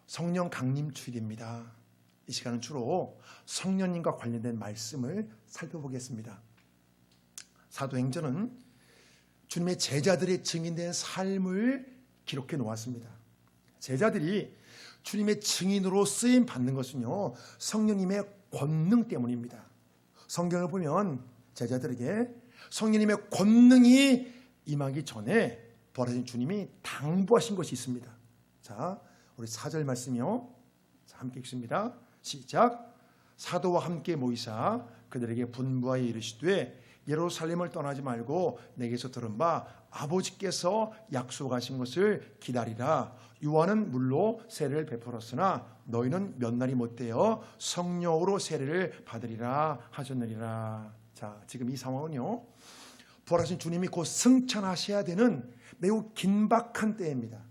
성령 강림 주일입니다. 이 시간은 주로 성령님과 관련된 말씀을 살펴보겠습니다. 사도행전은 주님의 제자들의 증인된 삶을 기록해 놓았습니다. 제자들이 주님의 증인으로 쓰임 받는 것은요, 성령님의 권능 때문입니다. 성경을 보면 제자들에게 성령님의 권능이 임하기 전에 부활하신 주님이 당부하신 것이 있습니다. 자, 우리 4절 말씀이요. 자, 함께 읽습니다. 시작. 사도와 함께 모이사 그들에게 분부하여 이르시되 예루살렘을 떠나지 말고 내게서 들은 바 아버지께서 약속하신 것을 기다리라. 요한은 물로 세례를 베풀었으나 너희는 몇 날이 못되어 성령으로 세례를 받으리라 하셨느니라. 자, 지금 이 상황은요, 부활하신 주님이 곧 승천하셔야 되는 매우 긴박한 때입니다.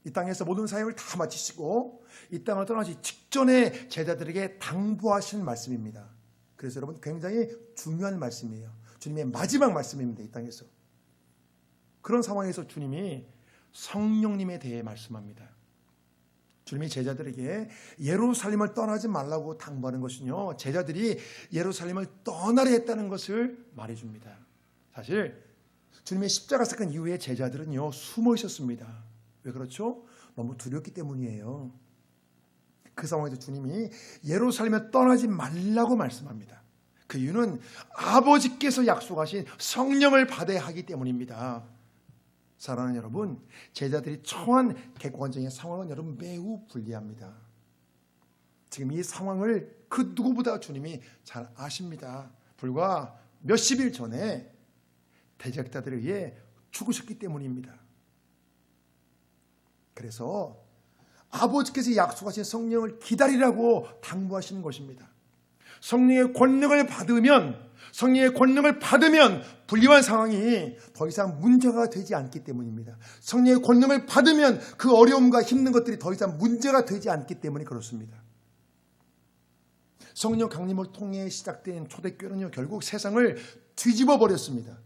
이 땅에서 모든 사역을 다 마치시고 이 땅을 떠나기 직전에 제자들에게 당부하신 말씀입니다. 그래서 여러분 굉장히 중요한 말씀이에요. 주님의 마지막 말씀입니다. 이 땅에서. 그런 상황에서 주님이 성령님에 대해 말씀합니다. 주님이 제자들에게 예루살렘을 떠나지 말라고 당부하는 것은요, 제자들이 예루살렘을 떠나려 했다는 것을 말해줍니다. 사실 주님의 십자가 사건 이후에 제자들은요, 숨어 있었습니다. 왜 그렇죠? 너무 두렵기 때문이에요. 그 상황에서 주님이 예루살렘에 떠나지 말라고 말씀합니다. 그 이유는 아버지께서 약속하신 성령을 받아야 하기 때문입니다. 사랑하는 여러분, 제자들이 처한 객관적인 상황은 여러분 매우 불리합니다. 지금 이 상황을 그 누구보다 주님이 잘 아십니다. 불과 몇십 일 전에 대적자들에 의해 죽으셨기 때문입니다. 그래서 아버지께서 약속하신 성령을 기다리라고 당부하시는 것입니다. 성령의 권능을 받으면 불리한 상황이 더 이상 문제가 되지 않기 때문입니다. 성령의 권능을 받으면 그 어려움과 힘든 것들이 더 이상 문제가 되지 않기 때문에 그렇습니다. 성령 강림을 통해 시작된 초대교회는요, 결국 세상을 뒤집어 버렸습니다.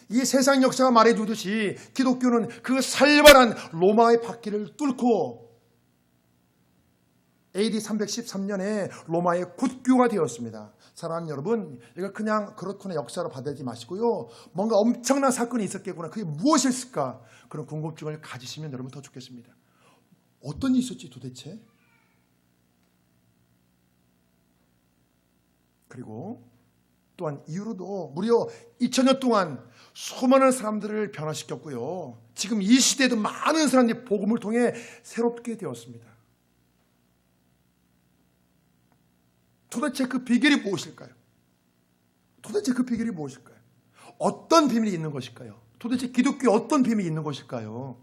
이 세상 역사가 말해주듯이 기독교는 그 살벌한 로마의 바퀴를 뚫고 AD 313년에 로마의 국교가 되었습니다. 사랑하는 여러분, 이거 그냥 그렇구나 역사로 받아들이지 마시고요, 뭔가 엄청난 사건이 있었겠구나, 그게 무엇일까, 그런 궁금증을 가지시면 여러분 더 좋겠습니다. 어떤 일이 있었지 도대체? 그리고 또한 이후로도 무려 2000년 동안 수많은 사람들을 변화시켰고요, 지금 이 시대에도 많은 사람들이 복음을 통해 새롭게 되었습니다. 도대체 그 비결이 무엇일까요? 어떤 비밀이 있는 것일까요? 도대체 기독교에 어떤 비밀이 있는 것일까요?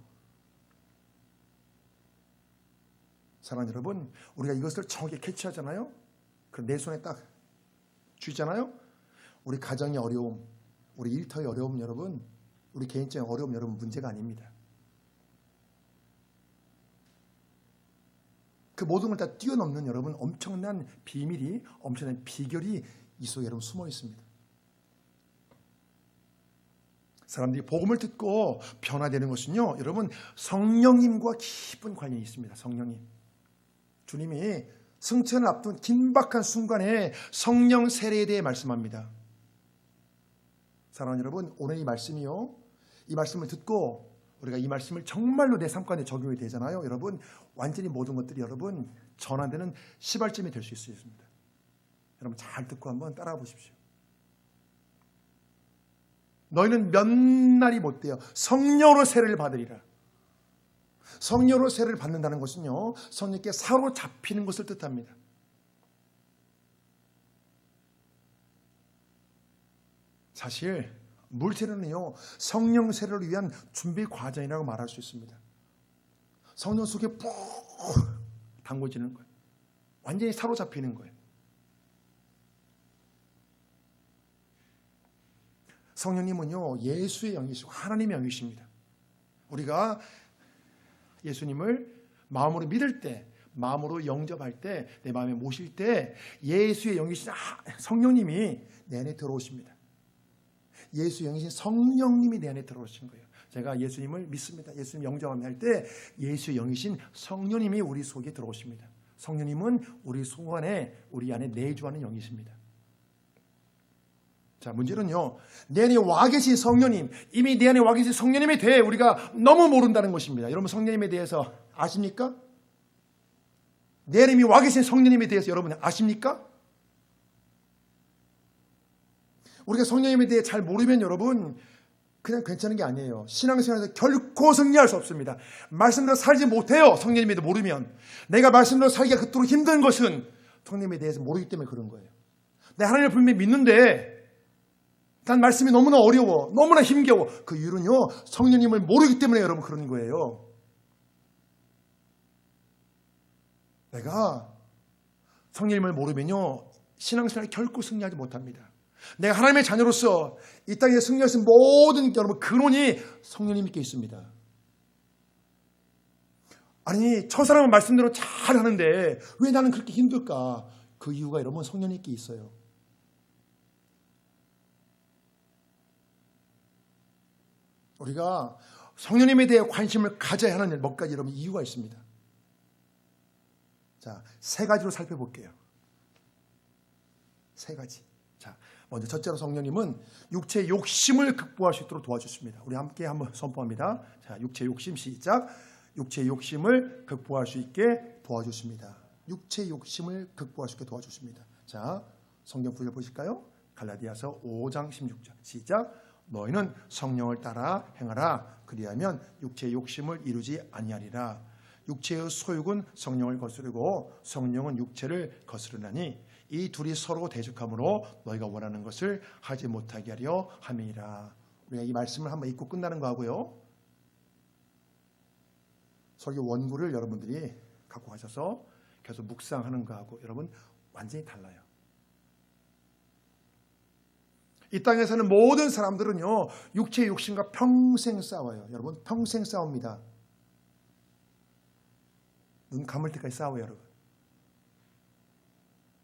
사랑하는 여러분, 우리가 이것을 정확히 캐치하잖아요. 그럼 내 손에 딱 쥐잖아요. 우리 가정의 어려움, 우리 일터의 어려움, 여러분, 우리 개인적인 어려움, 여러분 문제가 아닙니다. 그 모든 걸 다 뛰어넘는 여러분 엄청난 비밀이, 엄청난 비결이 이 속에 여러분 숨어 있습니다. 사람들이 복음을 듣고 변화되는 것은요, 여러분 성령님과 깊은 관련이 있습니다. 성령님. 주님이 승천을 앞둔 긴박한 순간에 성령 세례에 대해 말씀합니다. 사랑하는 여러분, 오늘 이 말씀이요, 이 말씀을 듣고 우리가 이 말씀을 정말로 내 삶 가운데 적용이 되잖아요. 여러분, 완전히 모든 것들이 여러분 전환되는 시발점이 될 수 있습니다. 여러분 잘 듣고 한번 따라가 보십시오. 너희는 몇 날이 못되어 성령으로 세례를 받으리라. 성령으로 세례를 받는다는 것은요, 성령께 사로잡히는 것을 뜻합니다. 사실 물세례는요, 성령 세례를 위한 준비 과정이라고 말할 수 있습니다. 성령 속에 푹 담궈지는 거예요. 완전히 사로잡히는 거예요. 성령님은요, 예수의 영이시고 하나님의 영이십니다. 우리가 예수님을 마음으로 믿을 때, 마음으로 영접할 때, 내 마음에 모실 때 예수의 영이신 성령님이 내 안에 들어오십니다. 예수의 영이신 성령님이 내 안에 들어오신 거예요. 제가 예수님을 믿습니다. 예수님 영접합니다 할 때 예수의 영이신 성령님이 우리 속에 들어오십니다. 성령님은 우리 속 안에, 우리 안에 내주하는 영이십니다. 자, 문제는요, 내 안에 와 계신 성령님, 이미 내 안에 와 계신 성령님에 대해 우리가 너무 모른다는 것입니다. 여러분, 성령님에 대해서 아십니까? 내 안에 이미 와 계신 성령님에 대해서 여러분 아십니까? 우리가 성령님에 대해 잘 모르면 여러분 그냥 괜찮은 게 아니에요. 신앙생활에서 결코 승리할 수 없습니다. 말씀대로 살지 못해요. 성령님에 대해 모르면. 내가 말씀대로 살기가 그토록 힘든 것은 성령님에 대해서 모르기 때문에 그런 거예요. 내 하나님을 분명히 믿는데 난 말씀이 너무나 어려워, 너무나 힘겨워. 그 이유는요, 성령님을 모르기 때문에 여러분 그런 거예요. 내가 성령님을 모르면요, 신앙생활에 결코 승리하지 못합니다. 내가 하나님의 자녀로서 이 땅에 승리할 수 있는 모든 여러분 근원이 성령님께 있습니다. 아니, 저 사람은 말씀대로 잘 하는데 왜 나는 그렇게 힘들까? 그 이유가 여러분 성령님께 있어요. 우리가 성령님에 대해 관심을 가져야 하는 몇 가지 여러분 이유가 있습니다. 자, 세 가지로 살펴볼게요. 세 가지. 자, 먼저 첫째로 성령님은 육체의 욕심을 극복할 수 있도록 도와주십니다. 우리 함께 한번 선포합니다. 자, 육체의 욕심 시작. 육체의 욕심을 극복할 수 있게 도와주십니다. 육체의 욕심을 극복할 수 있게 도와주십니다. 자, 성경 구절 보실까요? 갈라디아서 5장 16절 시작. 너희는 성령을 따라 행하라. 그리하면 육체의 욕심을 이루지 아니하리라. 육체의 소욕은 성령을 거스르고 성령은 육체를 거스르나니 이 둘이 서로 대적함으로 너희가 원하는 것을 하지 못하게 하려 함이니라. 우리가 이 말씀을 한번 읽고 끝나는 거 하고요. 설교 원고를 여러분들이 갖고 가셔서 계속 묵상하는 거하고 여러분 완전히 달라요. 이 땅에 사는 모든 사람들은요, 육체의 욕심과 평생 싸워요. 여러분, 평생 싸웁니다. 눈 감을 때까지 싸워요, 여러분.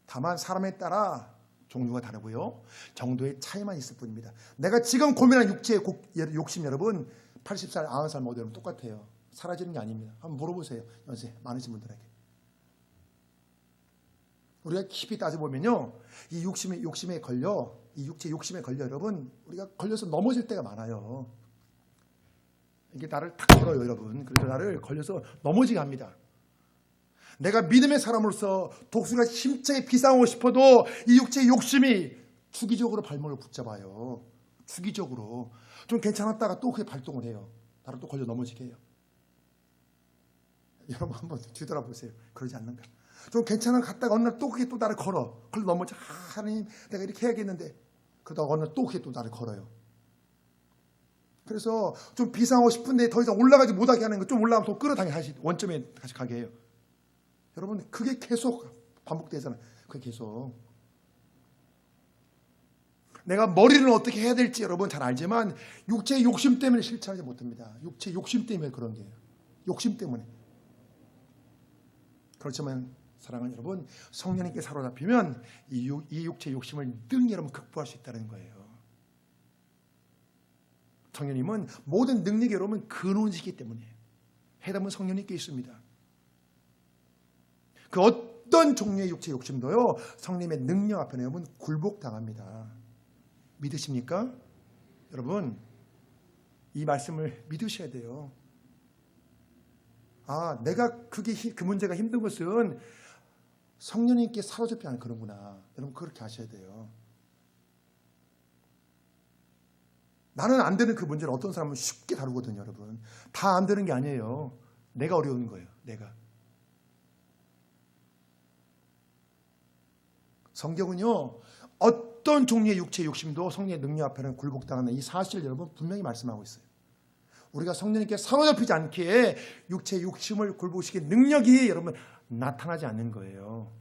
다만 사람에 따라 종류가 다르고요, 정도의 차이만 있을 뿐입니다. 내가 지금 고민한 육체의 욕심 여러분 80살, 90살 모두 여러분 똑같아요. 사라지는 게 아닙니다. 한번 물어보세요. 연세 많으신 분들에게. 우리가 깊이 따져보면요, 이 욕심에 걸려, 이 육체 욕심에 걸려 여러분, 우리가 걸려서 넘어질 때가 많아요. 이게 나를 탁 걸어요, 여러분. 그래서 나를 걸려서 넘어지게 합니다. 내가 믿음의 사람으로서 독수리가 힘차게 비상하고 싶어도 이 육체의 욕심이 주기적으로 발목을 붙잡아요. 주기적으로. 좀 괜찮았다가 또 그게 발동을 해요. 나를 또 걸려 넘어지게 해요. 여러분 한번 뒤돌아보세요. 그러지 않는가? 좀 괜찮아 갔다가 어느 날 또 그게 또 나를 걸어 넘어져. 하나님 내가 이렇게 해야겠는데 그러다가 어느 날 또 그게 또 나를 걸어요. 그래서 좀 비상하고 싶은데 더 이상 올라가지 못하게 하는 거, 좀 올라가면 또 끌어당겨 다시 원점에 다시 가게 해요. 여러분 그게 계속 반복되잖아요. 그게 계속. 내가 머리를 어떻게 해야 될지 여러분 잘 알지만 육체의 욕심 때문에 실천하지 못합니다. 육체의 욕심 때문에 그런 게요. 욕심 때문에. 그렇지만 사랑하는 여러분, 성령님께 사로잡히면 이 육체의 욕심을 능히 여러분 극복할 수 있다는 거예요. 성령님은 모든 능력이 여러분 근원이시기 때문에 해답은 성령님께 있습니다. 그 어떤 종류의 육체의 욕심도요, 성령님의 능력 앞에는 여러분 굴복당합니다. 믿으십니까? 여러분 이 말씀을 믿으셔야 돼요. 아, 내가 그 문제가 힘든 것은 성령님께 사로잡지 않은 그런구나. 여러분 그렇게 하셔야 돼요. 나는 안 되는 그 문제를 어떤 사람은 쉽게 다루거든요, 여러분. 다 안 되는 게 아니에요. 내가 어려운 거예요, 내가. 성경은요, 어떤 종류의 육체의 욕심도 성령의 능력 앞에는 굴복당하는 이 사실을 여러분 분명히 말씀하고 있어요. 우리가 성령님께 사로잡히지 않기에 육체의 욕심을 굴복시키는 능력이 여러분 나타나지 않는 거예요.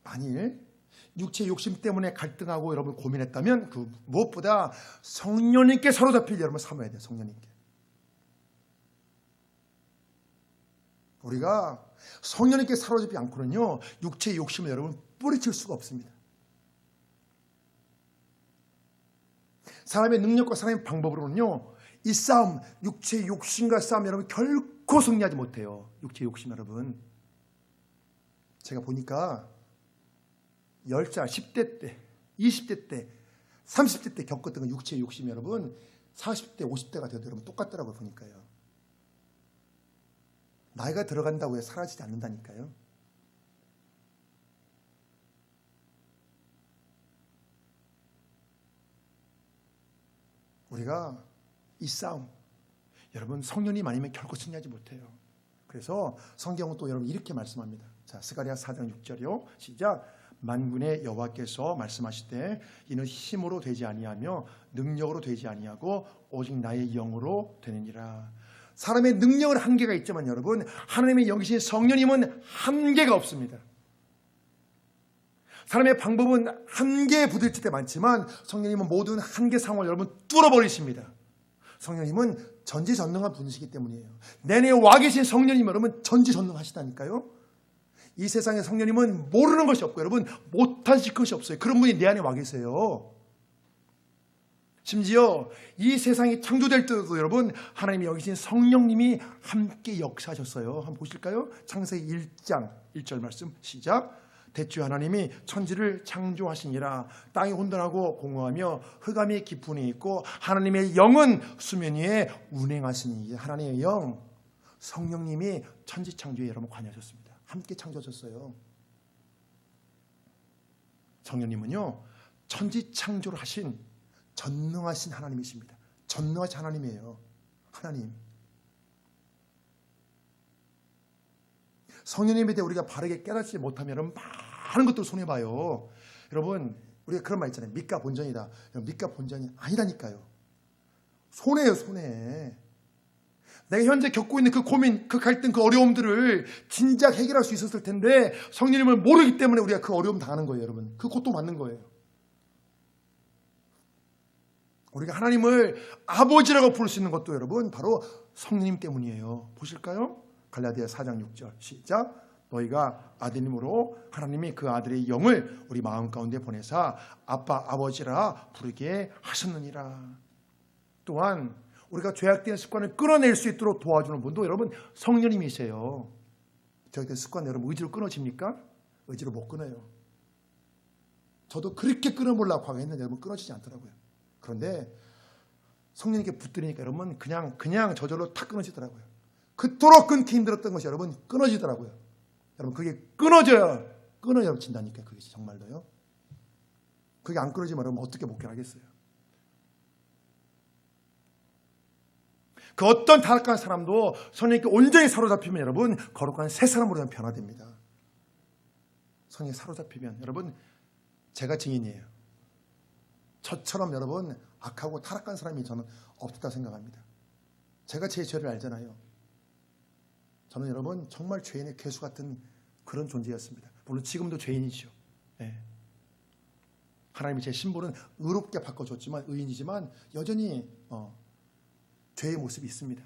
만일 육체의 욕심 때문에 갈등하고 여러분 고민했다면 그 무엇보다 성령님께 사로잡힐 여러분 삼아야 돼요. 성령님께. 우리가 성령님께 사로잡지 않고는요, 육체의 욕심을 여러분 뿌리칠 수가 없습니다. 사람의 능력과 사람의 방법으로는요, 이 싸움, 육체의 욕심과 싸움 여러분 결코 승리하지 못해요. 육체의 욕심 여러분. 제가 보니까 10살, 10대 때, 20대 때, 30대 때 겪었던 그 육체의 욕심 여러분 40대, 50대가 되어도 여러분 똑같더라고요. 보니까요. 나이가 들어간다고 해서 사라지지 않는다니까요. 우리가 이 싸움 여러분 성령님 아니면 결코 승리하지 못해요. 그래서 성경은 또 여러분 이렇게 말씀합니다. 자, 스가랴 4장 6절이요. 시작. 만군의 여호와께서 말씀하시되 이는 힘으로 되지 아니하며 능력으로 되지 아니하고 오직 나의 영으로 되느니라. 사람의 능력은 한계가 있지만 여러분 하나님의 영이신 성령님은 한계가 없습니다. 사람의 방법은 한계에 부딪힐 때 많지만 성령님은 모든 한계 상황을 여러분 뚫어버리십니다. 성령님은 전지전능한 분이시기 때문이에요. 내내 와 계신 성령님 여러분 전지전능하시다니까요. 이 세상에 성령님은 모르는 것이 없고 여러분 못하실 것이 없어요. 그런 분이 내 안에 와 계세요. 심지어 이 세상이 창조될 때도 여러분 하나님이 여기신 성령님이 함께 역사하셨어요. 한번 보실까요? 창세기 1장 1절 말씀 시작. 대주 하나님이 천지를 창조하시니라. 땅이 혼돈하고 공허하며 흑암이 깊은이 있고 하나님의 영은 수면 위에 운행하시니. 하나님의 영 성령님이 천지 창조에 여러분 관여하셨습니다. 함께 창조하셨어요. 성령님은요 천지 창조를 하신 전능하신 하나님이십니다. 전능하신 하나님이에요. 하나님. 성령님에 대해 우리가 바르게 깨닫지 못하면 많은 것들 손해봐요. 여러분 우리가 그런 말 있잖아요. 믿가 본전이다. 믿가 본전이 아니라니까요. 손해예요. 손해. 내가 현재 겪고 있는 그 고민, 그 갈등, 그 어려움들을 진작 해결할 수 있었을 텐데 성령님을 모르기 때문에 우리가 그 어려움 당하는 거예요. 여러분 그 고통 받는 거예요. 우리가 하나님을 아버지라고 부를 수 있는 것도 여러분 바로 성령님 때문이에요. 보실까요? 갈라디아 4장 6절 시작. 너희가 아드님으로 하나님이 그 아들의 영을 우리 마음 가운데 보내사 아빠 아버지라 부르게 하셨느니라. 또한 우리가 죄악된 습관을 끊어낼 수 있도록 도와주는 분도 여러분 성령님이세요. 죄악된 습관 여러분 의지로 끊어집니까? 의지로 못 끊어요. 저도 그렇게 끊어보려고 하고 했는데 여러분 끊어지지 않더라고요. 그런데 성령님께 붙들으니까 여러분 그냥 저절로 탁 끊어지더라고요. 그토록 끊기 힘들었던 것이 여러분 끊어지더라고요. 여러분 그게 끊어진다니까 그게 정말로요. 그게 안 끊어지면 여러분 어떻게 목회하겠어요? 그 어떤 타락한 사람도 성령님께 온전히 사로잡히면 여러분 거룩한 새 사람으로 변화됩니다. 성령에 사로잡히면 여러분 제가 증인이에요. 저처럼 여러분 악하고 타락한 사람이 저는 없다 생각합니다. 제가 제 죄를 알잖아요. 저는 여러분 정말 죄인의 괴수 같은 그런 존재였습니다. 물론 지금도 죄인이죠. 네. 하나님이 제 신분은 의롭게 바꿔줬지만 의인이지만 여전히 죄의 모습이 있습니다.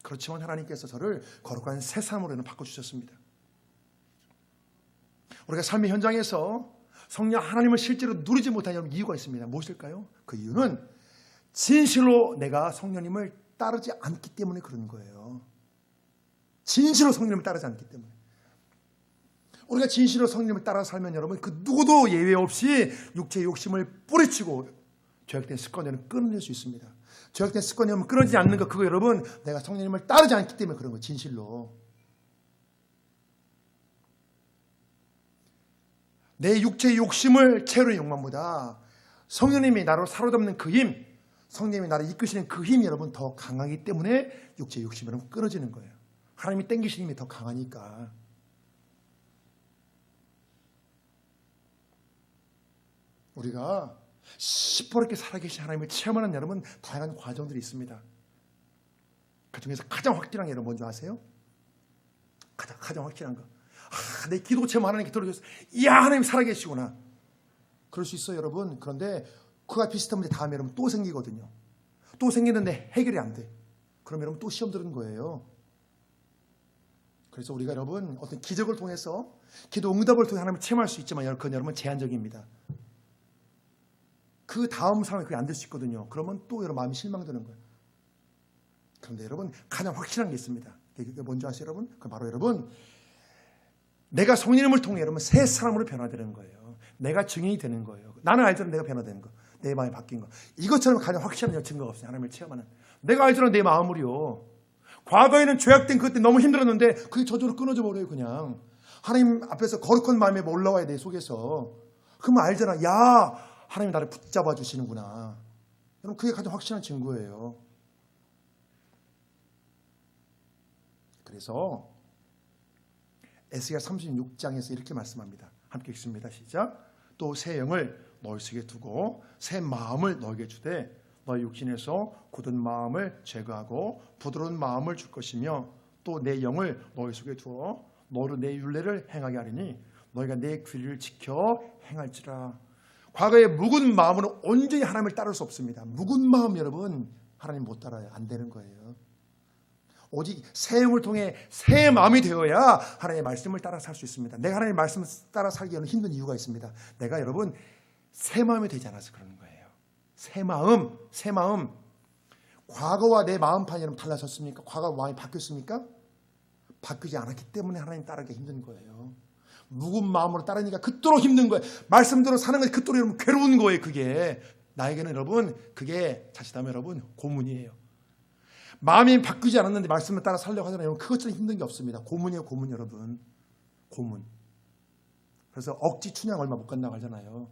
그렇지만 하나님께서 저를 거룩한 새 사람으로는 바꿔주셨습니다. 우리가 삶의 현장에서 성령 하나님을 실제로 누리지 못하는 이유가 있습니다. 무엇일까요? 그 이유는 진실로 내가 성령님을 따르지 않기 때문에 그런 거예요. 진실로 성령님을 따르지 않기 때문에. 우리가 진실로 성령님을 따라 살면 여러분 그 누구도 예외 없이 육체의 욕심을 뿌리치고 죄악된 습관을 끊어낼 수 있습니다. 죄악된 습관이 끊어지지 않는 거 그거 여러분 내가 성령님을 따르지 않기 때문에 그런 거예요. 진실로. 내 육체의 욕심을 채우는 욕망보다 성령님이 나로 사로잡는 그 힘, 성령님이 나를 이끄시는 그 힘이 여러분 더 강하기 때문에 육체의 욕심이 여러분 끊어지는 거예요. 하나님이 땡기시는 힘이 더 강하니까. 우리가 시퍼렇게 살아계신 하나님을 체험하는 여러분 다양한 과정들이 있습니다. 그 중에서 가장 확실한 게 여러분 뭔지 아세요? 가장 확실한 거. 내 기도 체험 하나님께 들어줬어. 이야 하나님 살아계시구나. 그럴 수 있어요 여러분. 그런데 그와 비슷한 문제 다음에 여러분 또 생기거든요. 또 생기는데 해결이 안 돼. 그럼 여러분 또 시험 들은 거예요. 그래서 우리가 여러분 어떤 기적을 통해서 기도 응답을 통해 하나님을 체험할 수 있지만 그건 여러분 제한적입니다. 그 다음 상황이 그게 안 될 수 있거든요. 그러면 또 여러분 마음이 실망되는 거예요. 그런데 여러분 가장 확실한 게 있습니다. 그게 뭔지 아세요, 여러분? 그 바로 여러분 내가 성령님을 통해 여러분 새 사람으로 변화되는 거예요. 내가 증인이 되는 거예요. 나는 알잖아 내가 변화되는 거. 내 마음이 바뀐 거. 이것처럼 가장 확실한 증거가 없어요. 하나님을 체험하는. 내가 알잖아 내 마음으로요. 과거에는 죄악된 그때 너무 힘들었는데 그게 저절로 끊어져 버려요. 그냥 하나님 앞에서 거룩한 마음에 올라와야 돼 속에서. 그러면 알잖아. 야 하나님 나를 붙잡아 주시는구나. 여러분 그게 가장 확실한 증거예요. 그래서 에스겔 36장에서 이렇게 말씀합니다. 함께 읽습니다. 시작. 또 새 영을 너희 속에 두고 새 마음을 너에게 주되 너희 육신에서 굳은 마음을 제거하고 부드러운 마음을 줄 것이며 또 내 영을 너희 속에 두어 너로 내 율례를 행하게 하리니 너희가 내 규례를 지켜 행할지라. 과거의 묵은 마음으로 온전히 하나님을 따를 수 없습니다. 묵은 마음 여러분 하나님 못 따라요. 안 되는 거예요. 오직 새 영을 통해 새 마음이 되어야 하나님의 말씀을 따라 살 수 있습니다. 내가 하나님의 말씀을 따라 살기에는 힘든 이유가 있습니다. 내가 여러분 새 마음이 되지 않아서 그러는 거예요. 새 마음. 과거와 내 마음판이 여러분 달라졌습니까? 과거와 마음이 바뀌었습니까? 바뀌지 않았기 때문에 하나님 따르기 힘든 거예요. 묵은 마음으로 따르니까 그토록 힘든 거예요. 말씀대로 사는 것이 그토록 여러분 괴로운 거예요. 그게 나에게는 여러분 그게 자칫하면 여러분 고문이에요. 마음이 바뀌지 않았는데 말씀을 따라 살려고 하잖아요. 그것처럼 힘든 게 없습니다. 고문이에요. 고문 여러분. 고문. 그래서 억지 춘향 얼마 못 간다고 하잖아요.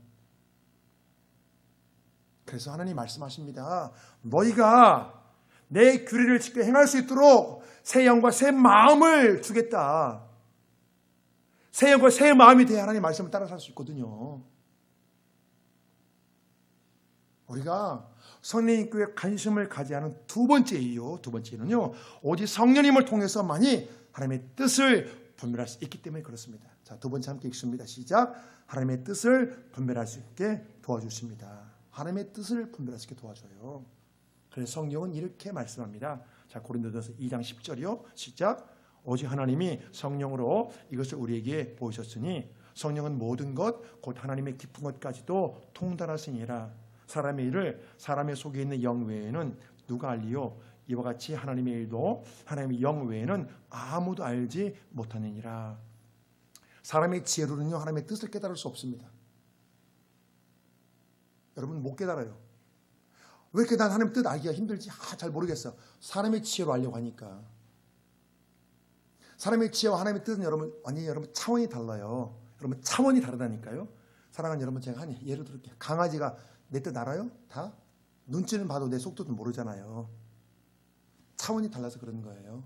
그래서 하나님 말씀하십니다. 너희가 내 규례를 지켜 행할 수 있도록 새 영과 새 마음을 주겠다. 새 영과 새 마음이 돼야 하나님 말씀을 따라 살 수 있거든요. 우리가 성령님께 관심을 가져야 하는 두 번째 이유는요. 오직 성령님을 통해서만이 하나님의 뜻을 분별할 수 있기 때문에 그렇습니다. 자, 두 번째 함께 읽습니다. 시작. 하나님의 뜻을 분별할 수 있게 도와주십니다. 하나님의 뜻을 분별할 수 있게 도와줘요. 그래서 성경은 이렇게 말씀합니다. 자, 고린도전서 2장 10절이요. 시작. 오직 하나님이 성령으로 이것을 우리에게 보이셨으니 성령은 모든 것 곧 하나님의 깊은 것까지도 통달하시니라. 사람의 일을 사람의 속에 있는 영 외에는 누가 알리요? 이와 같이 하나님의 일도 하나님의 영 외에는 아무도 알지 못하느니라. 사람의 지혜로는요 하나님의 뜻을 깨달을 수 없습니다. 여러분 못 깨달아요. 왜 이렇게 난 하나님 뜻 알기가 힘들지? 잘 모르겠어. 사람의 지혜로 알려고 하니까. 사람의 지혜와 하나님의 뜻은 여러분 완전히 여러분 차원이 달라요. 여러분 차원이 다르다니까요. 사랑하는 여러분, 제가 한 예를 들을게요. 강아지가 내 뜻 알아요? 다? 눈치는 봐도 내 속도도 모르잖아요. 차원이 달라서 그런 거예요.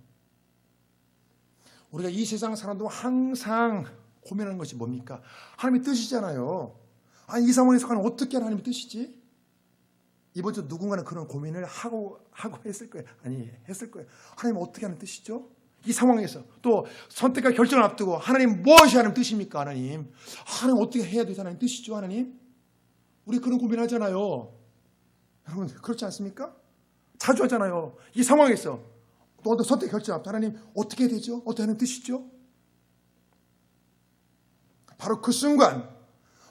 우리가 이 세상 사람도 항상 고민하는 것이 뭡니까? 하나님의 뜻이잖아요. 아니 이 상황에서 과연 어떻게 하나님의 뜻이지? 이번 주 누군가는 그런 고민을 하고 했을 거예요. 아니 했을 거예요. 하나님 어떻게 하는 뜻이죠? 이 상황에서 또 선택과 결정을 앞두고 하나님 무엇이 하나님 뜻입니까? 하나님 어떻게 해야 되지? 하나님 뜻이죠? 하나님 우리 그런 고민하잖아요. 여러분 그렇지 않습니까? 자주 하잖아요. 이 상황에서 또 선택 결정 앞두고 하나님 어떻게 해야 되죠? 어떻게 하는 뜻이죠? 바로 그 순간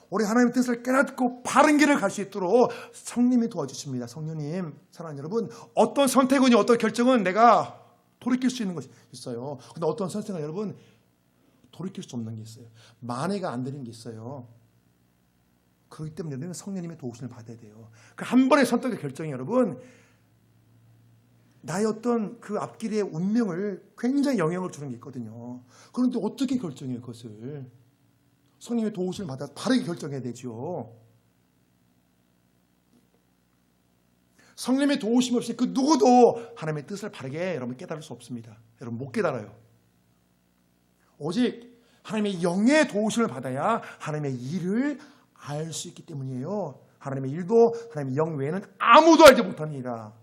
우리 하나님의 뜻을 깨닫고 바른 길을 갈 수 있도록 성령님이 도와주십니다. 성령님, 사랑하는 여러분, 어떤 선택은 어떤 결정은 내가 돌이킬 수 있는 것이 있어요. 근데 어떤 선택은 여러분 돌이킬 수 없는 게 있어요. 만회가 안 되는 게 있어요. 그렇기 때문에 우리는 성령님의 도우심을 받아야 돼요. 그 한 번의 선택의 결정이 여러분 나의 어떤 그 앞길의 운명을 굉장히 영향을 주는 게 있거든요. 그런데 어떻게 결정해요, 그것을? 성령님의 도우심을 받아 바르게 결정해야 되죠. 성령님의 도우심 없이 그 누구도 하나님의 뜻을 바르게 여러분 깨달을 수 없습니다. 여러분 못 깨달아요. 오직 하나님의 영의 도우심을 받아야 하나님의 일을 알 수 있기 때문이에요. 하나님의 일도 하나님의 영 외에는 아무도 알지 못하니라.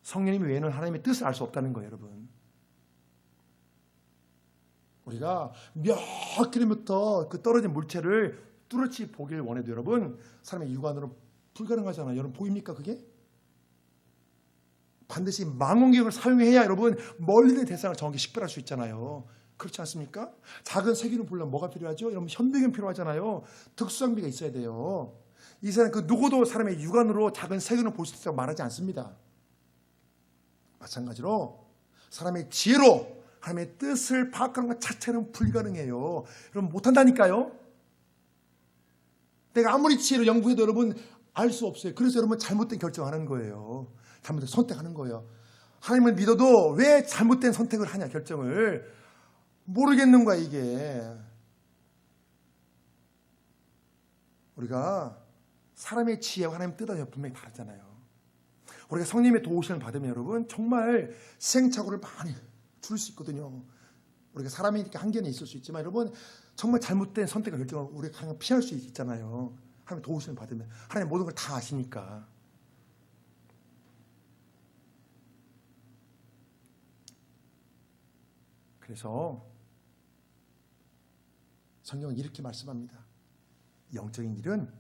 성령님 외에는 하나님의 뜻을 알 수 없다는 거예요, 여러분. 우리가 몇 킬로미터 그 떨어진 물체를 뚜렷이 보길 원해도 여러분 사람의 육안으로 불가능하잖아요. 여러분 보입니까 그게? 반드시 망원경을 사용해야 여러분 멀리 있는 대상을 정확히 식별할 수 있잖아요. 그렇지 않습니까? 작은 세기를 보려면 뭐가 필요하죠? 여러분 현대경 필요하잖아요. 특수장비가 있어야 돼요. 이 세상 그 누구도 사람의 육안으로 작은 세균을 볼 수 있다고 말하지 않습니다. 마찬가지로 사람의 지혜로 하나님의 뜻을 파악하는 것 자체는 불가능해요. 여러분 못한다니까요. 내가 아무리 지혜로 연구해도 여러분 알 수 없어요. 그래서 여러분 잘못된 결정하는 거예요. 잘못된 선택하는 거예요. 하나님을 믿어도 왜 잘못된 선택을 하냐, 결정을. 모르겠는 거야, 이게. 우리가 사람의 지혜와 하나님의 뜻은 분명히 다르잖아요. 우리가 성령님의 도우심을 받으면 여러분 정말 시행착오를 많이 줄 수 있거든요. 우리가 사람이니까 한계는 있을 수 있지만 여러분 정말 잘못된 선택과 결정을 우리가 그냥 피할 수 있잖아요. 하나님의 도우심을 받으면 하나님 모든 걸 다 아시니까. 그래서 성경은 이렇게 말씀합니다. 영적인 일은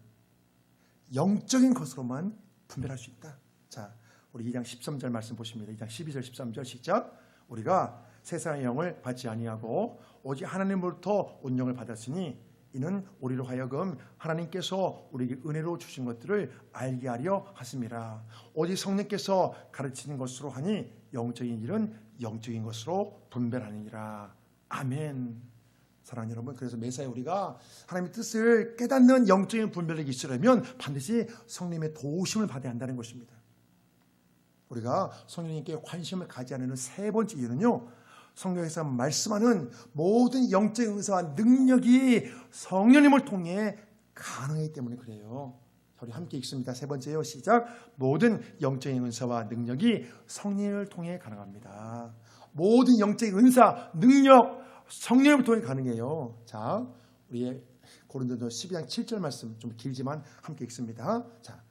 영적인 것으로만 분별할 수 있다. 자, 우리 2장 13절 말씀 보십니다. 2장 12절 13절 시작. 우리가 세상의 영을 받지 아니하고 오직 하나님으로부터 온 영을 받았으니 이는 우리로 하여금 하나님께서 우리에게 은혜로 주신 것들을 알게 하려 하심이라. 오직 성령께서 가르치는 것으로 하니 영적인 일은 영적인 것으로 분별하느니라. 아멘. 사랑하는 여러분, 그래서 매사에 우리가 하나님의 뜻을 깨닫는 영적인 분별력이 있으려면 반드시 성령님의 도우심을 받아야 한다는 것입니다. 우리가 성령님께 관심을 가지 않는 세 번째 이유는요, 성경에서 말씀하는 모든 영적인 은사와 능력이 성령님을 통해 가능하기 때문에 그래요. 우리 함께 읽습니다. 세 번째요, 시작. 모든 영적인 은사와 능력이 성령을 통해 가능합니다. 모든 영적인 은사, 능력, 성령을 통해 가능해요. 자, 우리 고린도서 12장 7절 말씀 좀 길지만 함께 읽습니다. 자,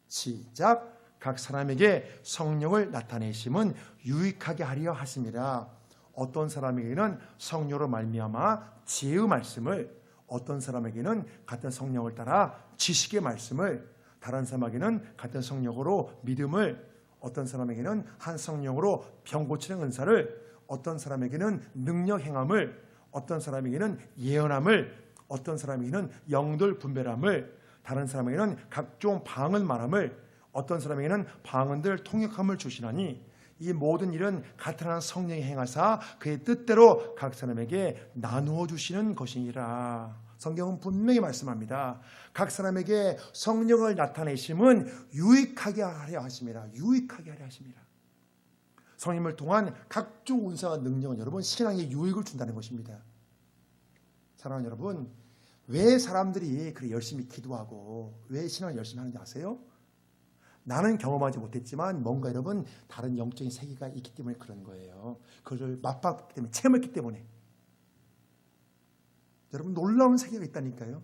시작. 각 사람에게 성령을 나타내심은 유익하게 하려 하심이라. 어떤 사람에게는 성령으로 말미암아 지혜의 말씀을, 어떤 사람에게는 같은 성령을 따라 지식의 말씀을, 다른 사람에게는 같은 성령으로 믿음을, 어떤 사람에게는 한 성령으로 병 고치는 은사를, 어떤 사람에게는 능력 행함을, 어떤 사람에게는 예언함을, 어떤 사람에게는 영들 분별함을, 다른 사람에게는 각종 방언 말함을, 어떤 사람에게는 방언들 통역함을 주시나니 이 모든 일은 같은 한 성령이 행하사 그의 뜻대로 각 사람에게 나누어 주시는 것이니라. 성경은 분명히 말씀합니다. 각 사람에게 성령을 나타내심은 유익하게 하려 하심이라. 유익하게 하려 하심이라. 성령을 통한 각종 은사와 능력은 여러분 신앙에 유익을 준다는 것입니다. 사랑하는 여러분, 왜 사람들이 그렇게 열심히 기도하고 왜 신앙을 열심히 하는지 아세요? 나는 경험하지 못했지만 뭔가 여러분 다른 영적인 세계가 있기 때문에 그런 거예요. 그것을 맛봤기 때문에, 체험했기 때문에. 여러분 놀라운 세계가 있다니까요.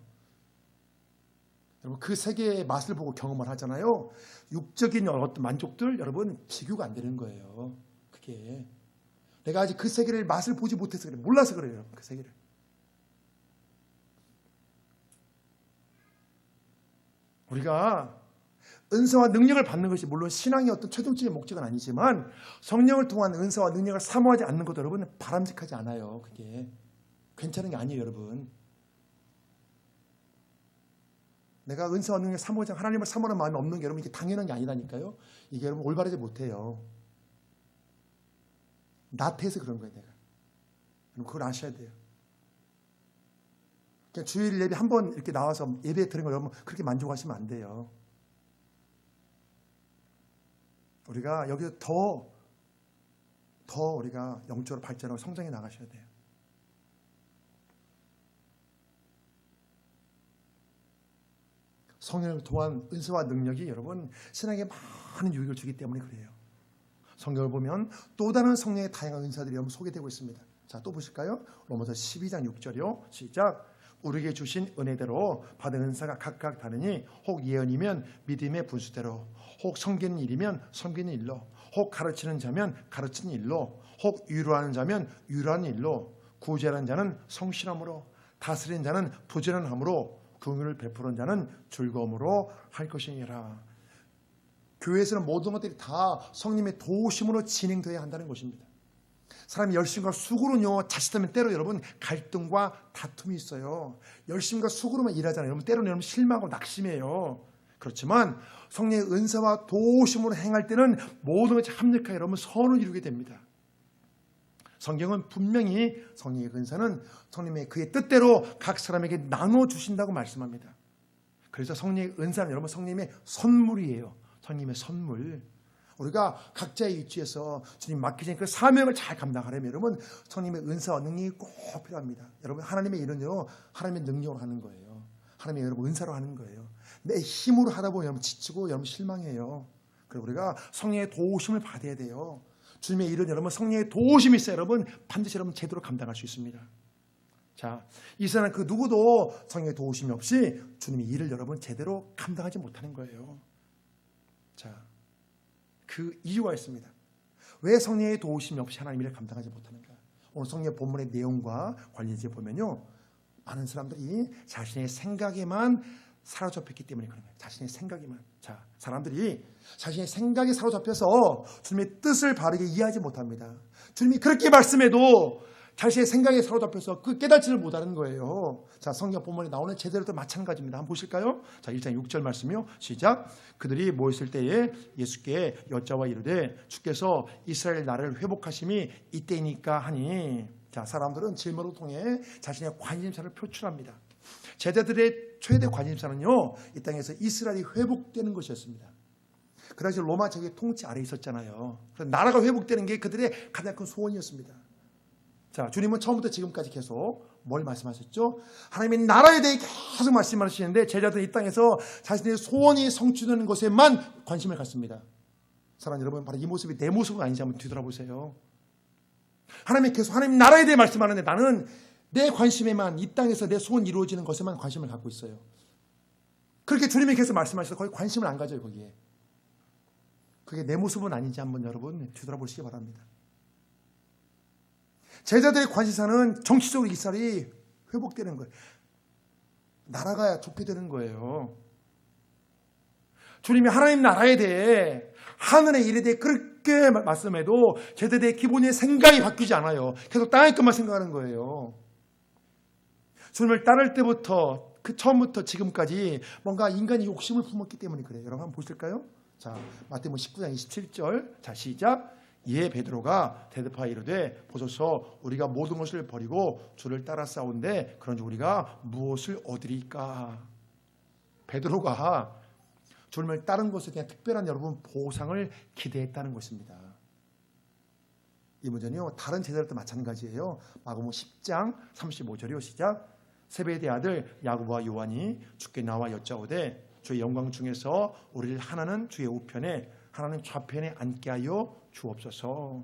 여러분 그 세계의 맛을 보고 경험을 하잖아요. 육적인 어떤 만족들 여러분 비교가 안 되는 거예요. 그게 내가 아직 그 세계를 맛을 보지 못해서 그래, 몰라서 그래요. 그 세계를. 우리가 은사와 능력을 받는 것이 물론 신앙의 어떤 최종적인 목적은 아니지만 성령을 통한 은사와 능력을 사모하지 않는 것도 여러분 바람직하지 않아요. 그게 괜찮은 게 아니에요, 여러분. 내가 은사와 능력을 사모하지 않고 하나님을 사모하는 마음이 없는 게 여러분 이게 당연한 게 아니라니까요. 이게 여러분 올바르지 못해요. 나태해서 그런 거예요, 내가. 여러분 그걸 아셔야 돼요. 그냥 주일 예배 한 번 이렇게 나와서 예배 드린 걸 여러분 그렇게 만족하시면 안 돼요. 우리가 여기서 더 우리가 영적으로 발전하고 성장해 나가셔야 돼요. 성령을 통한 은사와 능력이 여러분 신앙에 많은 유익을 주기 때문에 그래요. 성경을 보면 또 다른 성령의 다양한 은사들이 여러분 소개되고 있습니다. 자, 또 보실까요? 로마서 12장 6절이요. 시작. 우리에게 주신 은혜대로 받은 은사가 각각 다르니 혹 예언이면 믿음의 분수대로, 혹 섬기는 일이면 섬기는 일로, 혹 가르치는 자면 가르치는 일로, 혹 위로하는 자면 위로하는 일로, 구제하는 자는 성실함으로, 다스리는 자는 부지런함으로, 긍휼을 베푸는 자는 즐거움으로 할 것이니라. 교회에서는 모든 것들이 다 성령의 도우심으로 진행되어야 한다는 것입니다. 사람이 열심과 수고로는요, 자칫하면 때로 여러분 갈등과 다툼이 있어요. 열심과 수고로만 일하잖아요. 여러분 때로는 여러분 실망하고 낙심해요. 그렇지만 성령의 은사와 도우심으로 행할 때는 모든 것이 합력하여 여러분 선을 이루게 됩니다. 성경은 분명히 성령의 은사는 성령의 그의 뜻대로 각 사람에게 나눠주신다고 말씀합니다. 그래서 성령의 은사는 여러분 성령의 선물이에요. 성령의 선물. 우리가 각자의 위치에서 주님 맡기신 그 사명을 잘 감당하려면 여러분 성령의 은사와 능력이 꼭 필요합니다. 여러분 하나님의 일은요 하나님의 능력으로 하는 거예요. 하나님의 여러분 은사로 하는 거예요. 내 힘으로 하다 보면 여러분 지치고 여러분 실망해요. 그리고 우리가 성령의 도우심을 받아야 돼요. 주님의 일은 여러분 성령의 도우심이 있어야 여러분 반드시 여러분 제대로 감당할 수 있습니다. 자, 이 세상 그 누구도 성령의 도우심이 없이 주님의 일을 여러분 제대로 감당하지 못하는 거예요. 자, 그 이유가 있습니다. 왜 성령의 도우심이 없이 하나님 일을 감당하지 못하는가? 오늘 성령 본문의 내용과 관련해서 보면요, 많은 사람들이 자신의 생각에만 사로잡혔기 때문에 그런 거예요. 자신의 생각에만. 자, 사람들이 자신의 생각에 사로잡혀서 주님의 뜻을 바르게 이해하지 못합니다. 주님이 그렇게 말씀해도 자신의 생각에 사로잡혀서 그 깨닫지를 못하는 거예요. 자, 성경 본문에 나오는 제대로도 마찬가지입니다. 한번 보실까요? 자, 1장 6절 말씀이요. 시작. 그들이 모였을 때에 예수께 여짜와 이르되 주께서 이스라엘 나라를 회복하심이 이때이니까 하니. 자, 사람들은 질문을 통해 자신의 관심사를 표출합니다. 제자들의 최대 관심사는요, 이 땅에서 이스라엘이 회복되는 것이었습니다. 그 당시 로마 제국의 통치 아래에 있었잖아요. 그래서 나라가 회복되는 게 그들의 가장 큰 소원이었습니다. 자, 주님은 처음부터 지금까지 계속 뭘 말씀하셨죠? 하나님의 나라에 대해 계속 말씀하시는데 제자들은 이 땅에서 자신의 소원이 성취되는 것에만 관심을 갖습니다. 사랑하는 여러분, 바로 이 모습이 내 모습은 아닌지 한번 뒤돌아보세요. 하나님이 계속 하나님 나라에 대해 말씀하는데 나는 내 관심에만, 이 땅에서 내 소원 이루어지는 것에만 관심을 갖고 있어요. 그렇게 주님이 계속 말씀하셔서 거기 관심을 안 가져요. 거기에. 그게 내 모습은 아닌지 한번 여러분 뒤돌아보시기 바랍니다. 제자들의 관심사는 정치적으로 이스라엘이 회복되는 거예요. 나라가 좋게 되는 거예요. 주님이 하나님 나라에 대해, 하늘의 일에 대해 그렇게 말씀해도 제자들의 기본의 생각이 바뀌지 않아요. 계속 땅의 것만 생각하는 거예요. 주님을 따를 때부터, 그 처음부터 지금까지 뭔가 인간이 욕심을 품었기 때문에 그래요. 여러분 한번 보실까요? 자, 마태복음 19장 27절. 자, 시작. 이에 베드로가 대답하여 이르되 보소서 우리가 모든 것을 버리고 주를 따라 싸운데 그런즉 우리가 무엇을 얻으리까? 베드로가 주님을 따른 것에 대한 특별한 여러분 보상을 기대했다는 것입니다. 이 문제는요 다른 제자들도 마찬가지예요. 마가복음 10장 35절이요. 시작. 세베대의 아들 야고보와 요한이 주께 나와 여짜오되 주의 영광 중에서 우리를 하나는 주의 우편에 하나는 좌편에 앉게 하여 주옵소서.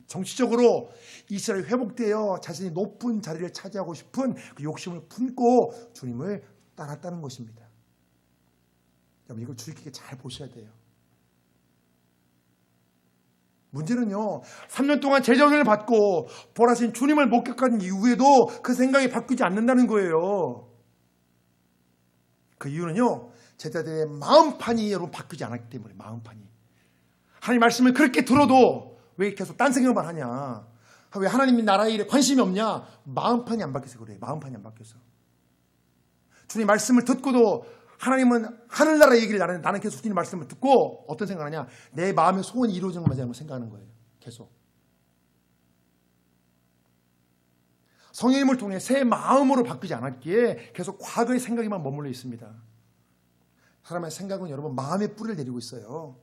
정치적으로 이스라엘이 회복되어 자신이 높은 자리를 차지하고 싶은 그 욕심을 품고 주님을 따랐다는 것입니다. 여러분 이걸 주의 깊게 잘 보셔야 돼요. 문제는요 3년 동안 제자훈련을 받고 부활하신 주님을 목격한 이후에도 그 생각이 바뀌지 않는다는 거예요. 그 이유는요 제자들의 마음판이 여러분 바뀌지 않았기 때문에. 마음판이 하나님 말씀을 그렇게 들어도 왜 계속 딴 생각만 하냐, 왜 하나님 나라의 일에 관심이 없냐, 마음판이 안 바뀌어서 그래. 마음판이 안 바뀌어서. 주님 말씀을 듣고도 하나님은 하늘나라 얘기를 하는데 나는 계속 주님 말씀을 듣고 어떤 생각을 하냐, 내 마음의 소원이 이루어지는 것만 생각하는 거예요. 계속 성령님을 통해 새 마음으로 바뀌지 않았기에 계속 과거의 생각에만 머물러 있습니다. 사람의 생각은 여러분 마음의 뿌리를 내리고 있어요.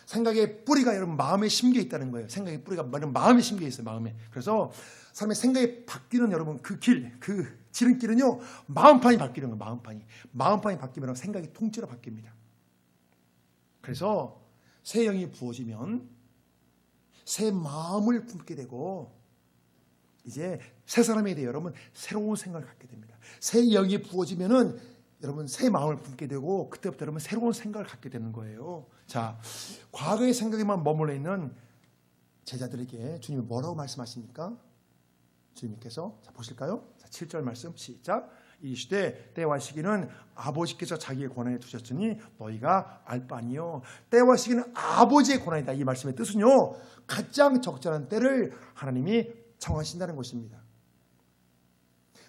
생각의 뿌리가 여러분 마음에 심겨 있다는 거예요. 생각의 뿌리가 마음에 심겨 있어요. 마음에. 그래서 사람의 생각이 바뀌는 여러분 그 길, 그 지름길은요 마음판이 바뀌는 거예요. 마음판이 바뀌면 생각이 통째로 바뀝니다. 그래서 새 영이 부어지면 새 마음을 품게 되고 이제 새 사람에 대해 여러분 새로운 생각을 갖게 됩니다. 새 영이 부어지면은 여러분 새 마음을 품게 되고 그때부터 여러분 새로운 생각을 갖게 되는 거예요. 자, 과거의 생각에만 머물러 있는 제자들에게 주님이 뭐라고 말씀하십니까? 주님께서 자 보실까요? 자, 7절 말씀 시작. 이 시대 때와 시기는 아버지께서 자기의 권한에 두셨으니 너희가 알 바 아니요. 때와 시기는 아버지의 권한이다. 이 말씀의 뜻은요, 가장 적절한 때를 하나님이 정하신다는 것입니다.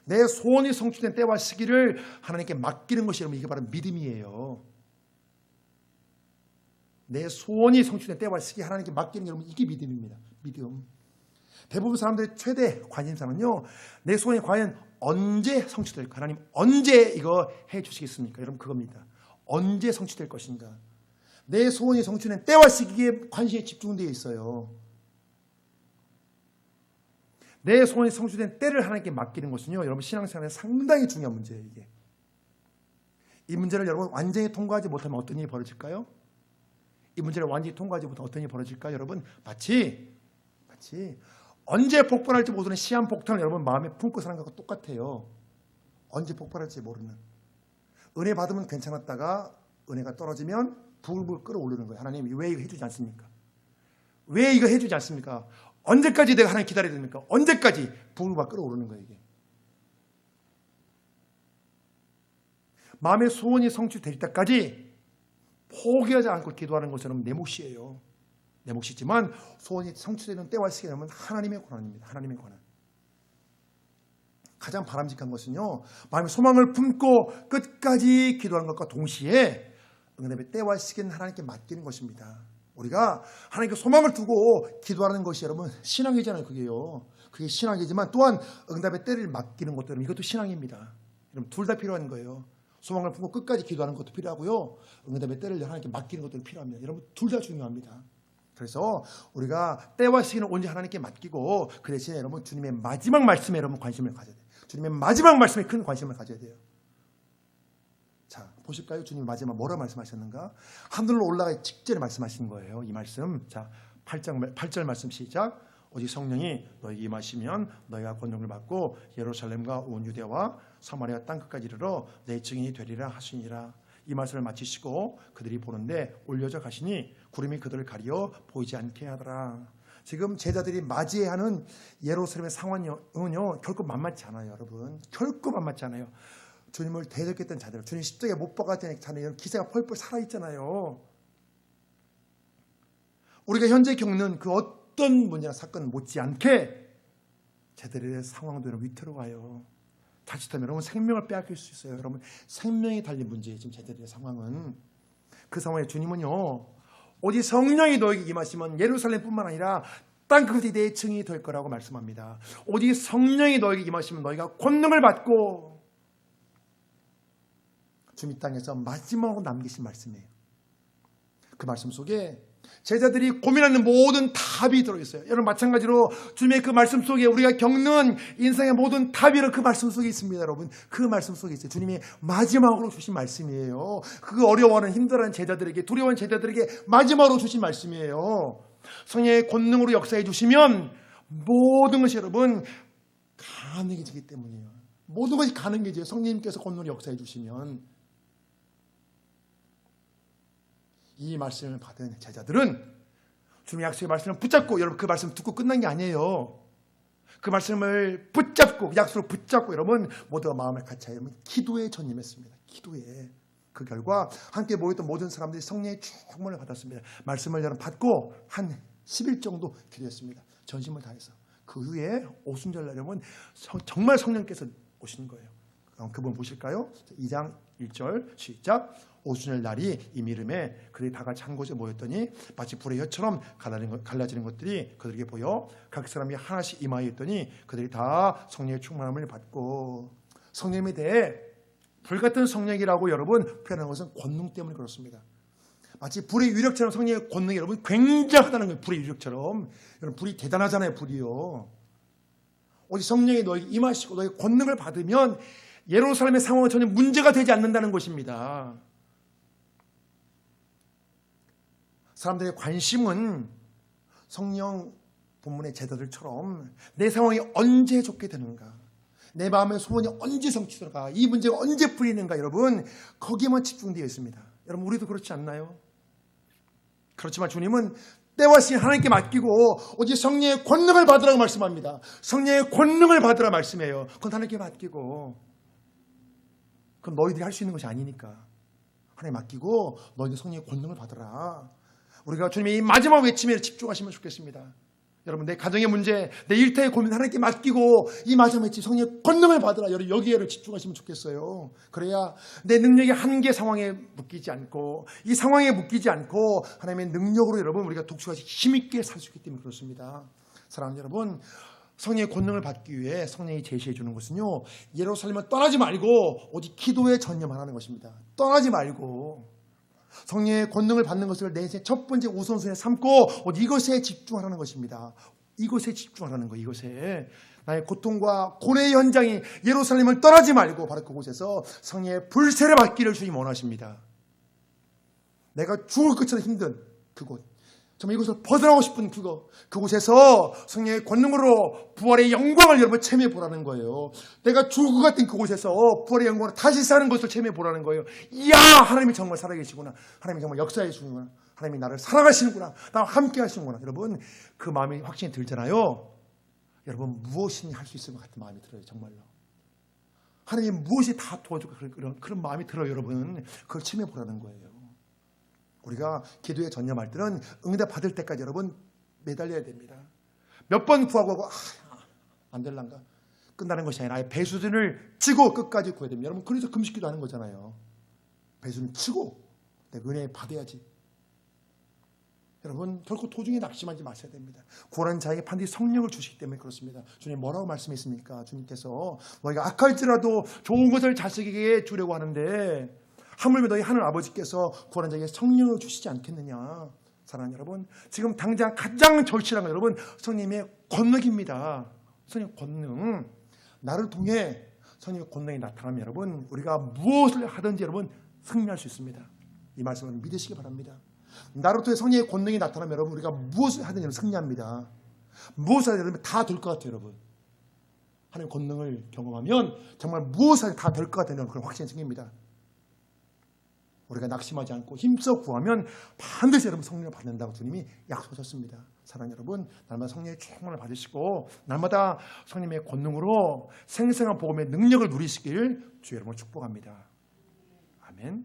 내 소원이 성취된 때와 시기를 하나님께 맡기는 것이 여러분, 이게 바로 믿음이에요. 내 소원이 성취된 때와 시기 하나님께 맡기는 게 여러분, 이게 믿음입니다. 믿음. 대부분 사람들의 최대 관심사는요, 내 소원이 과연 언제 성취될까? 하나님 언제 이거 해주시겠습니까? 여러분, 그겁니다. 언제 성취될 것인가? 내 소원이 성취된 때와 시기에 관심이 집중되어 있어요. 내 소원이 성취된 때를 하나님께 맡기는 것은요, 여러분 신앙생활에 상당히 중요한 문제예요. 이게. 이 문제를 여러분 완전히 통과하지 못하면 어떤 일이 벌어질까요? 이 문제를 완전히 통과하지 못하면 어떤 일이 벌어질까요? 여러분, 마치 언제 폭발할지 모르는 시한폭탄을 여러분 마음에 품고 사는 것과 똑같아요. 언제 폭발할지 모르는. 은혜 받으면 괜찮았다가 은혜가 떨어지면 불불 끌어올리는 거예요. 하나님 왜 이거 해주지 않습니까? 왜 이거 해주지 않습니까? 언제까지 내가 하나님 기다려야 됩니까? 언제까지 불불 끌어오르는 거예요. 이게. 마음의 소원이 성취될 때까지 포기하지 않고 기도하는 것은 내 몫이에요. 내 몫이지만 소원이 성취되는 때와 시기는 하나님의 권한입니다. 하나님의 권한. 가장 바람직한 것은요, 마음의 소망을 품고 끝까지 기도하는 것과 동시에 응답의 때와 시기는 하나님께 맡기는 것입니다. 우리가 하나님께 소망을 두고 기도하는 것이 여러분 신앙이잖아요. 그게 신앙이지만 또한 응답의 때를 맡기는 것도 이것도 신앙입니다. 여러분 둘 다 필요한 거예요. 소망을 품고 끝까지 기도하는 것도 필요하고요, 응답의 때를 하나님께 맡기는 것도 필요합니다. 여러분 둘 다 중요합니다. 그래서 우리가 때와 시기는 언제 하나님께 맡기고 그 대신에 여러분 주님의 마지막 말씀에 여러분 관심을 가져야 돼요. 주님의 마지막 말씀에 큰 관심을 가져야 돼요. 자, 보실까요? 주님이 마지막 뭐라 말씀하셨는가? 하늘로 올라가기 직전에 말씀하신 거예요. 이 말씀. 자, 8절 말씀 시작. 오직 성령이 너에게 임하시면 너희가 권능을 받고 예루살렘과 온 유대와 사마리아 땅끝까지 이르러 내 증인이 되리라 하시니라. 이 말씀을 마치시고 그들이 보는데 올려져 가시니 구름이 그들을 가리어 보이지 않게 하더라. 지금 제자들이 맞이해야 하는 예루살렘의 상황은요 결코 만만치 않아요. 여러분 결코 만만치 않아요. 주님을 대적했던 자들, 주님 십자가에 못 박았던 자들 기세가 펄펄 살아있잖아요. 우리가 현재 겪는 그 어떤 문제나 사건 못지않게 제자들의 상황도 여러분 위태로워요. 자칫하면 여러분 생명을 빼앗길 수 있어요. 여러분 생명이 달린 문제예요. 지금 제자들의 상황은. 그 상황에 주님은요, 오직 성령이 너에게 임하시면 예루살렘뿐만 아니라 땅끝이 내 증인이 될 거라고 말씀합니다. 오직 성령이 너에게 임하시면 너희가 권능을 받고. 주님 이 땅에서 마지막으로 남기신 말씀이에요. 그 말씀 속에 제자들이 고민하는 모든 답이 들어있어요. 여러분 마찬가지로 주님의 그 말씀 속에 우리가 겪는 인생의 모든 답이 그 말씀 속에 있습니다. 여러분 그 말씀 속에 있어요. 주님이 마지막으로 주신 말씀이에요. 그 어려워하는 힘들어하는 제자들에게, 두려워하는 제자들에게 마지막으로 주신 말씀이에요. 성령의 권능으로 역사해 주시면 모든 것이 여러분 가능해지기 때문이에요. 모든 것이 가능해져요. 성령님께서 권능으로 역사해 주시면. 이 말씀을 받은 제자들은 주님의 약속의 말씀을 붙잡고, 여러분 그 말씀 듣고 끝난 게 아니에요. 그 말씀을 붙잡고, 그 약속을 붙잡고 여러분 모두가 마음을 같이 여러분 기도에 전념했습니다. 기도에. 그 결과 함께 모였던 모든 사람들이 성령의 충만을 받았습니다. 말씀을 여러분 받고 한 10일 정도 기도했습니다. 전심을 다해서. 그 후에 오순절 날 여러분 정말 성령께서 오신 거예요. 그분 보실까요? 2장 1절 시작. 오순절 날이 이미 이름에 그들이 다 같이 한 곳에 모였더니 마치 불의 혀처럼 갈라지는 것들이 그들에게 보여 각 사람이 하나씩 임하여 있더니 그들이 다 성령의 충만함을 받고. 성령에 대해 불같은 성령이라고 여러분 표현하는 것은 권능 때문에 그렇습니다. 마치 불의 유력처럼 성령의 권능이 여러분 굉장하다는 거예요. 불의 유력처럼. 여러분 불이 대단하잖아요. 불이요. 오직 성령이 너에게 임하시고 너의 권능을 받으면 예루살렘의 상황은 전혀 문제가 되지 않는다는 것입니다. 사람들의 관심은 성령 본문의 제자들처럼 내 상황이 언제 좋게 되는가, 내 마음의 소원이 언제 성취될까, 이 문제가 언제 풀리는가, 여러분 거기에만 집중되어 있습니다. 여러분 우리도 그렇지 않나요? 그렇지만 주님은 때와 시기 하나님께 맡기고 오직 성령의 권능을 받으라고 말씀합니다. 성령의 권능을 받으라 말씀해요. 그건 하나님께 맡기고. 그건 너희들이 할 수 있는 것이 아니니까 하나님 맡기고 너희들 성령의 권능을 받으라. 우리가 주님의 이 마지막 외침에 집중하시면 좋겠습니다. 여러분, 내 가정의 문제, 내 일터의 고민 하나님께 맡기고 이 마지막 외침 성령의 권능을 받으라. 여기에를 집중하시면 좋겠어요. 그래야 내 능력의 한계 상황에 묶이지 않고 이 상황에 묶이지 않고 하나님의 능력으로 여러분 우리가 독수같이 힘있게 살 수 있기 때문에 그렇습니다. 사랑하는 여러분, 성령의 권능을 받기 위해 성령이 제시해 주는 것은요, 예루살렘을 떠나지 말고 오직 기도에 전념하라는 것입니다. 떠나지 말고 성령의 권능을 받는 것을 내 인생의 첫 번째 우선순위에 삼고 이것에 집중하라는 것입니다. 이것에 집중하라는 거예요. 이것에 나의 고통과 고뇌의 현장이 예루살렘을 떠나지 말고 바로 그곳에서 성령의 불세를 받기를 주님 원하십니다. 내가 죽을 것처럼 힘든 그곳, 정말 이곳을 벗어나고 싶은 그곳에서 성령의 권능으로 부활의 영광을 여러분 체험해 보라는 거예요. 내가 죽을 것 같은 그곳에서 부활의 영광으로 다시 사는 것을 체험해 보라는 거예요. 이야, 하나님이 정말 살아계시구나. 하나님이 정말 역사해 주시는구나. 하나님이 나를 사랑하시는구나. 나와 함께 하시는구나. 여러분, 그 마음이 확신이 들잖아요. 여러분, 무엇이니 할 수 있을 것 같은 마음이 들어요. 정말로. 하나님이 무엇이 다 도와주고 그런 마음이 들어요. 여러분, 그걸 체험해 보라는 거예요. 우리가 기도에 전념할 때는 응답 받을 때까지 여러분 매달려야 됩니다. 몇 번 구하고 안 될란가 끝나는 것이 아니라 아예 배수진을 치고 끝까지 구해야 됩니다. 여러분, 그래서 금식기도 하는 거잖아요. 배수진 치고 내가 은혜 받아야지. 여러분, 결코 도중에 낙심하지 마셔야 됩니다. 구원한 자에게 반드시 성령을 주시기 때문에 그렇습니다. 주님 뭐라고 말씀했습니까? 주님께서 너희가 악할지라도 좋은 것을 자식에게 주려고 하는데 하물며 너희 하늘 아버지께서 구원한 자에게 성령을 주시지 않겠느냐. 사랑하는 여러분, 지금 당장 가장 절실한 건 여러분 성령님의 권능입니다. 성령의 권능. 나를 통해 성령의 권능이 나타나면 여러분 우리가 무엇을 하든지 여러분 승리할 수 있습니다. 이 말씀을 믿으시기 바랍니다. 나를 통해 성령의 권능이 나타나면 여러분 우리가 무엇을 하든지 여러분 승리합니다. 무엇을 하든지 여러분 다 될 것 같아요. 여러분 하나님의 권능을 경험하면 정말 무엇을 하든지 다 될 것 같다는 그런 확신이 생깁니다. 우리가 낙심하지 않고 힘써 구하면 반드시 여러분 성령을 받는다고 주님이 약속하셨습니다. 사랑하는 여러분, 날마다 성령의 충만을 받으시고 날마다 성령의 권능으로 생생한 복음의 능력을 누리시길 주 여러분을 축복합니다. 아멘.